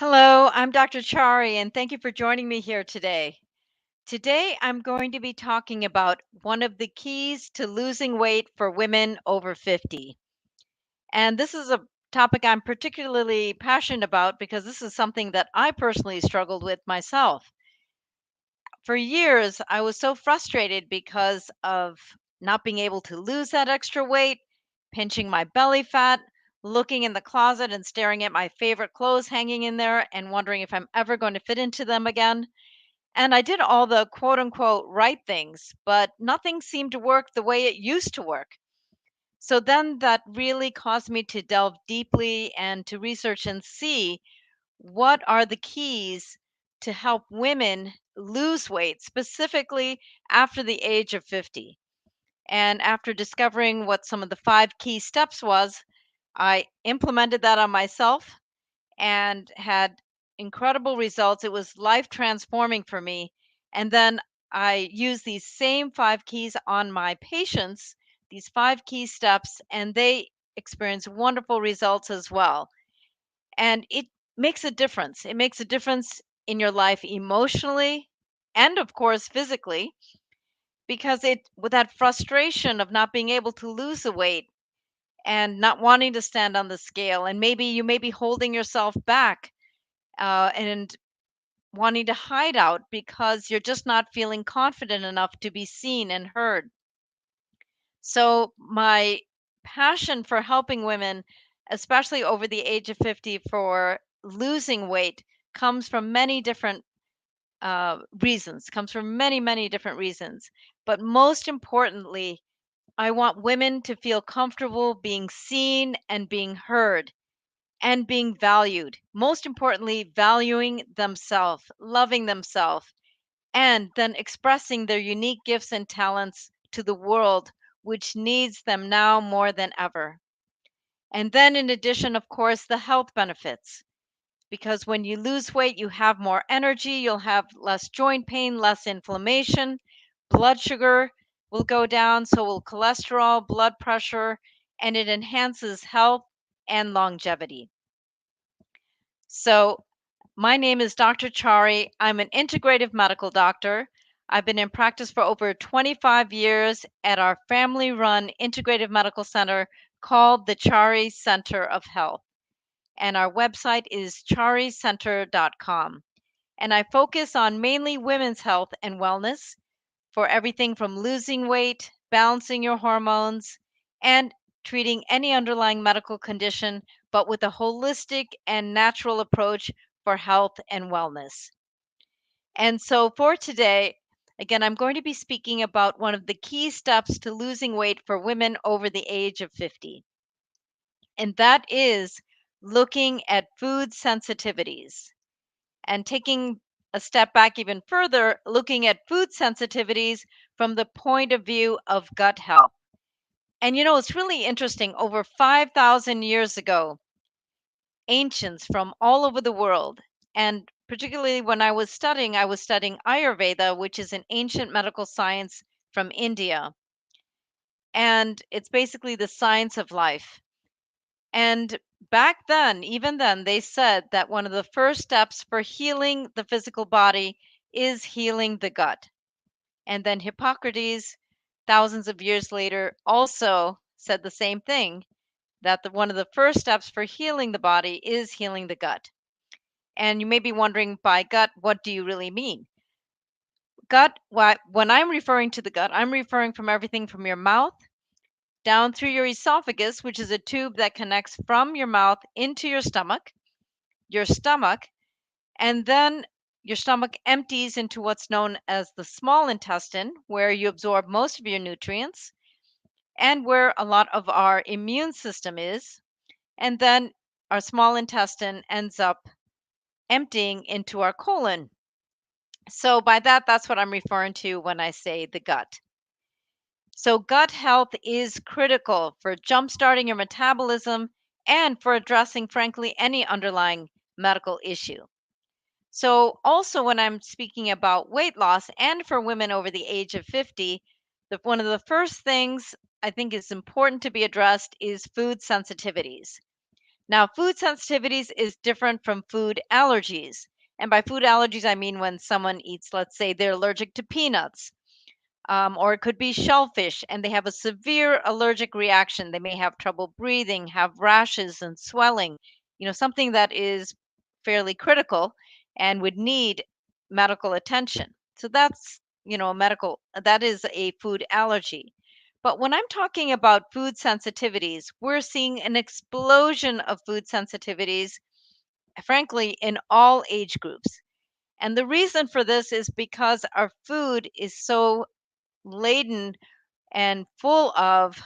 Hello, I'm Dr. Chari, and thank you for joining me here today. Today, I'm going to be talking about one of the keys to losing weight for women over 50. And this is a topic I'm particularly passionate about because this is something that I personally struggled with myself. For years, I was so frustrated because of not being able to lose that extra weight, pinching my belly fat, looking in the closet and staring at my favorite clothes hanging in there and wondering if I'm ever going to fit into them again. And I did all the quote unquote right things, but nothing seemed to work the way it used to work. So then that really caused me to delve deeply and to research and see what are the keys to help women lose weight, specifically after the age of 50. And after discovering what some of the five key steps was, I implemented that on myself and had incredible results. It was life transforming for me. And then I used these same five keys on my patients, these five key steps, and they experienced wonderful results as well. And it makes a difference. It makes a difference in your life emotionally and, of course, physically, because it, with that frustration of not being able to lose the weight and not wanting to stand on the scale, and maybe you may be holding yourself back and wanting to hide out because you're just not feeling confident enough to be seen and heard. So, my passion for helping women, especially over the age of 50, for losing weight comes from many different reasons, comes from many different reasons. But most importantly, I want women to feel comfortable being seen and being heard and being valued. Most importantly, valuing themselves, loving themselves, and then expressing their unique gifts and talents to the world, which needs them now more than ever. And then, in addition, of course, the health benefits. Because when you lose weight, you have more energy, you'll have less joint pain, less inflammation, blood sugar will go down, so will cholesterol, blood pressure, and it enhances health and longevity. So, my name is Dr. Chari. I'm an integrative medical doctor. I've been in practice for over 25 years at our family run integrative medical center called the Chari Center of Health. And our website is charicenter.com. And I focus on mainly women's health and wellness for everything from losing weight, balancing your hormones, and treating any underlying medical condition, but with a holistic and natural approach for health and wellness. And so for today, again, I'm going to be speaking about one of the key steps to losing weight for women over the age of 50, and that is looking at food sensitivities and taking a step back even further, looking at food sensitivities from the point of view of gut health. And it's really interesting. Over 5,000 years ago, ancients from all over the world, and particularly when I was studying Ayurveda, which is an ancient medical science from India. And it's basically the science of life. And back then, even then, they said that one of the first steps for healing the physical body is healing the gut. And then Hippocrates, thousands of years later, also said the same thing, that one of the first steps for healing the body is healing the gut. And you may be wondering, by gut, what do you really mean? Gut, when I'm referring to the gut, I'm referring from everything from your mouth down through your esophagus, which is a tube that connects from your mouth into your stomach, and then your stomach empties into what's known as the small intestine, where you absorb most of your nutrients and where a lot of our immune system is. And then our small intestine ends up emptying into our colon. So, by that, that's what I'm referring to when I say the gut. So, gut health is critical for jumpstarting your metabolism and for addressing, frankly, any underlying medical issue. So, also when I'm speaking about weight loss and for women over the age of 50, one of the first things I think is important to be addressed is food sensitivities. Now, food sensitivities is different from food allergies. And by food allergies, I mean when someone eats, let's say, they're allergic to peanuts, or it could be shellfish, and they have a severe allergic reaction. They may have trouble breathing, have rashes and swelling, something that is fairly critical and would need medical attention. So that is a food allergy. But when I'm talking about food sensitivities, we're seeing an explosion of food sensitivities, frankly, in all age groups. And the reason for this is because our food is so laden and full of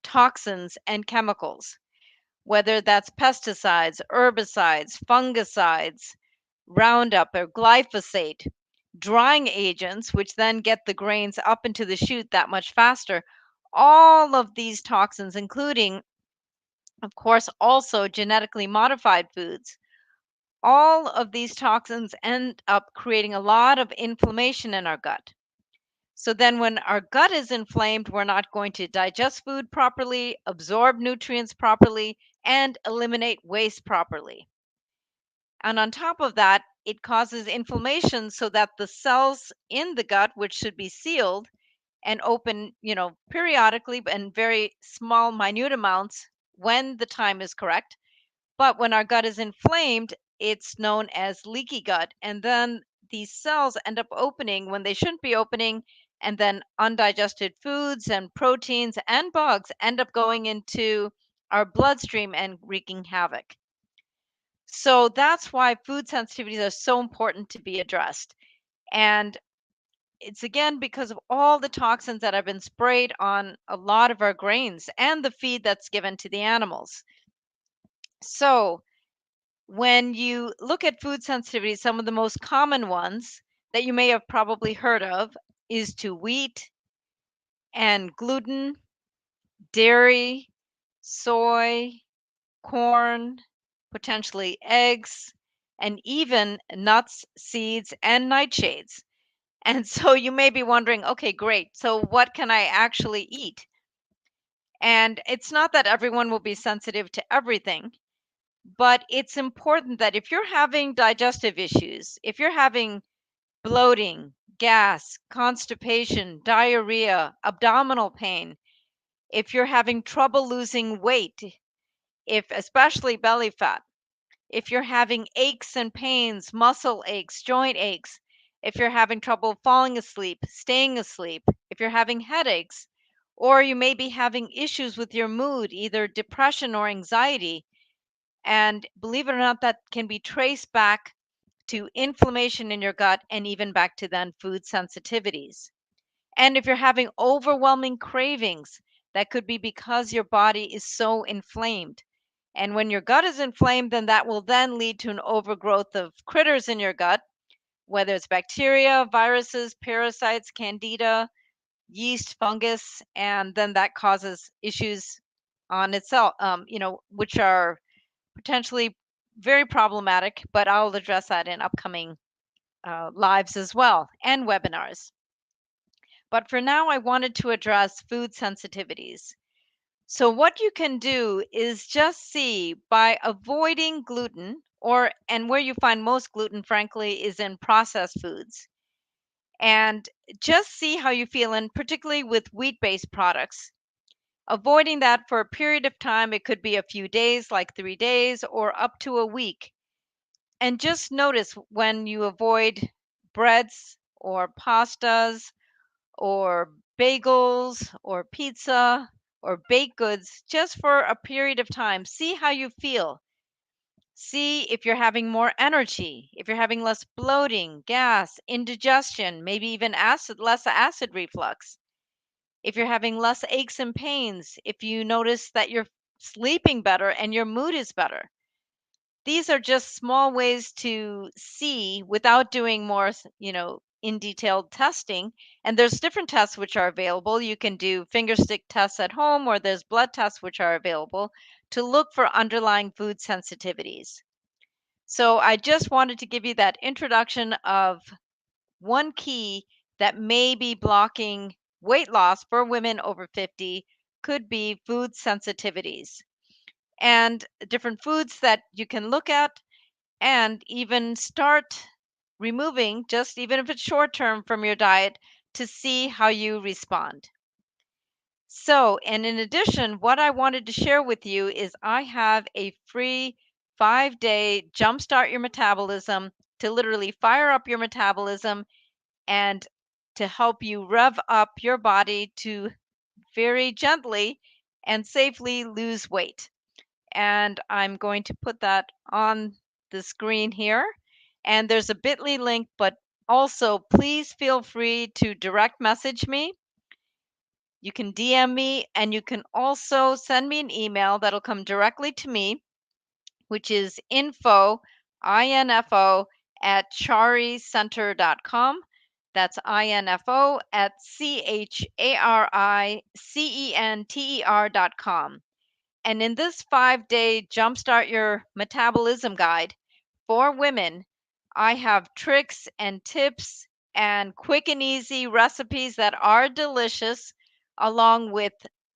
toxins and chemicals, whether that's pesticides, herbicides, fungicides, Roundup or glyphosate, drying agents, which then get the grains up into the chute that much faster. All of these toxins, including, of course, also genetically modified foods, all of these toxins end up creating a lot of inflammation in our gut. So then, when our gut is inflamed, we're not going to digest food properly, absorb nutrients properly, and eliminate waste properly. And on top of that, it causes inflammation so that the cells in the gut, which should be sealed and open, periodically and very small, minute amounts when the time is correct. But when our gut is inflamed, it's known as leaky gut. And then these cells end up opening when they shouldn't be opening. And then undigested foods and proteins and bugs end up going into our bloodstream and wreaking havoc. So that's why food sensitivities are so important to be addressed. And it's again because of all the toxins that have been sprayed on a lot of our grains and the feed that's given to the animals. So when you look at food sensitivities, some of the most common ones that you may have probably heard of is to wheat and gluten, dairy, soy, corn, potentially eggs, and even nuts, seeds, and nightshades. And so you may be wondering, okay, great. So what can I actually eat? And it's not that everyone will be sensitive to everything, but it's important that if you're having digestive issues, if you're having bloating, gas, constipation, diarrhea, abdominal pain, if you're having trouble losing weight, if especially belly fat, if you're having aches and pains, muscle aches, joint aches, if you're having trouble falling asleep, staying asleep, if you're having headaches, or you may be having issues with your mood, either depression or anxiety, and believe it or not, that can be traced back to inflammation in your gut and even back to then food sensitivities. And if you're having overwhelming cravings, that could be because your body is so inflamed. And when your gut is inflamed, then that will then lead to an overgrowth of critters in your gut, whether it's bacteria, viruses, parasites, candida, yeast, fungus, and then that causes issues on itself, which are potentially very problematic, but I'll address that in upcoming lives as well and webinars. But for now, I wanted to address food sensitivities. So, what you can do is just see by avoiding gluten, and where you find most gluten, frankly, is in processed foods. And just see how you feel, and particularly with wheat based products. Avoiding that for a period of time, it could be a few days, like 3 days, or up to a week. And just notice when you avoid breads or pastas or bagels or pizza or baked goods just for a period of time. See how you feel. See if you're having more energy, if you're having less bloating, gas, indigestion, maybe even less acid reflux. If you're having less aches and pains, if you notice that you're sleeping better and your mood is better. These are just small ways to see without doing more, in detailed testing. And there's different tests which are available. You can do finger stick tests at home, or there's blood tests which are available to look for underlying food sensitivities. So I just wanted to give you that introduction of one key that may be blocking weight loss for women over 50 could be food sensitivities. and different foods that you can look at and even start removing, just even if it's short term from your diet, to see how you respond. So, and in addition, what I wanted to share with you is I have a free 5-day jumpstart your metabolism to literally fire up your metabolism and to help you rev up your body to very gently and safely lose weight. And I'm going to put that on the screen here. And there's a bit.ly link, but also please feel free to direct message me. You can DM me, and you can also send me an email that'll come directly to me, which is info at charicenter.com. That's info at charicenter.com. And in this 5-day Jumpstart Your Metabolism guide for women, I have tricks and tips and quick and easy recipes that are delicious, along with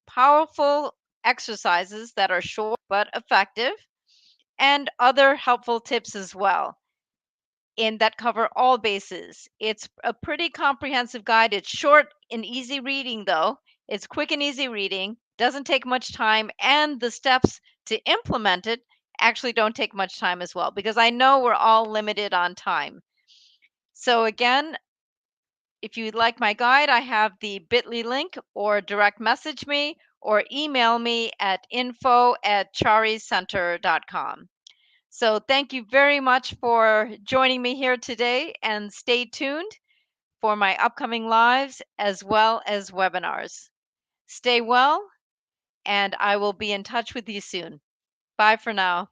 powerful exercises that are short but effective, and other helpful tips as well, and that cover all bases. It's a pretty comprehensive guide. It's short and easy reading, though. It's quick and easy reading, doesn't take much time, and the steps to implement it actually don't take much time as well, because I know we're all limited on time. So, again, if you'd like my guide, I have the bit.ly link, or direct message me or email me at info at charicenter.com. So thank you very much for joining me here today, and stay tuned for my upcoming lives as well as webinars. Stay well, and I will be in touch with you soon. Bye for now.